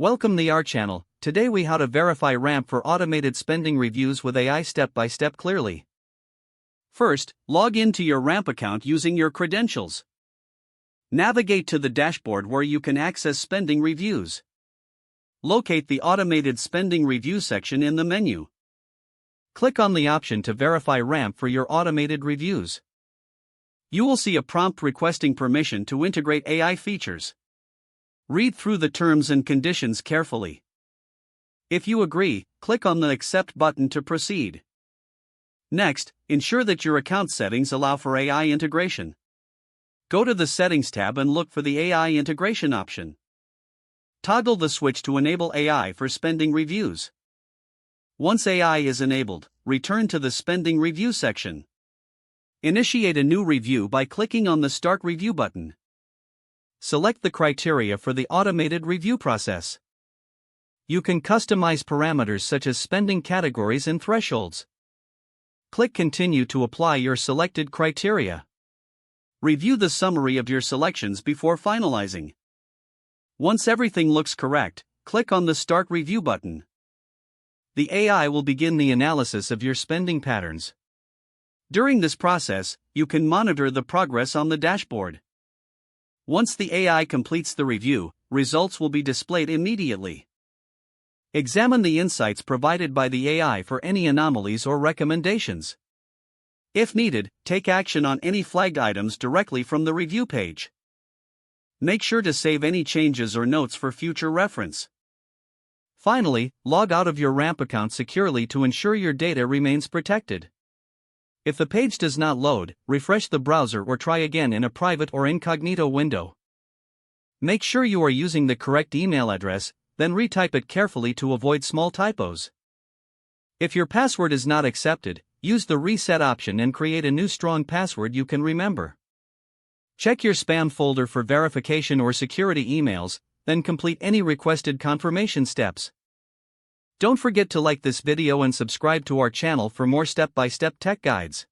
Welcome to our channel. Today we how to verify ramp for automated spending reviews with AI step by step clearly. First, log into your ramp account using your credentials. Navigate to the dashboard where you can access spending reviews. Locate the automated spending review section in the menu. Click on the option to verify ramp for your automated reviews. You will see a prompt requesting permission to integrate AI features. Read through the terms and conditions carefully. If you agree, click on the Accept button to proceed. Next, ensure that your account settings allow for AI integration. Go to the Settings tab and look for the AI integration option. Toggle the switch to enable AI for spending reviews. Once AI is enabled, return to the Spending Review section. Initiate a new review by clicking on the Start Review button. Select the criteria for the automated review process. You can customize parameters such as spending categories and thresholds. Click Continue to apply your selected criteria. Review the summary of your selections before finalizing. Once everything looks correct, click on the Start Review button. The AI will begin the analysis of your spending patterns. During this process, you can monitor the progress on the dashboard. Once the AI completes the review, results will be displayed immediately. Examine the insights provided by the AI for any anomalies or recommendations. If needed, take action on any flagged items directly from the review page. Make sure to save any changes or notes for future reference. Finally, log out of your ramp account securely to ensure your data remains protected. If the page does not load, refresh the browser or try again in a private or incognito window. Make sure you are using the correct email address, then retype it carefully to avoid small typos. If your password is not accepted, use the reset option and create a new strong password you can remember. Check your spam folder for verification or security emails, then complete any requested confirmation steps. Don't forget to like this video and subscribe to our channel for more step-by-step tech guides.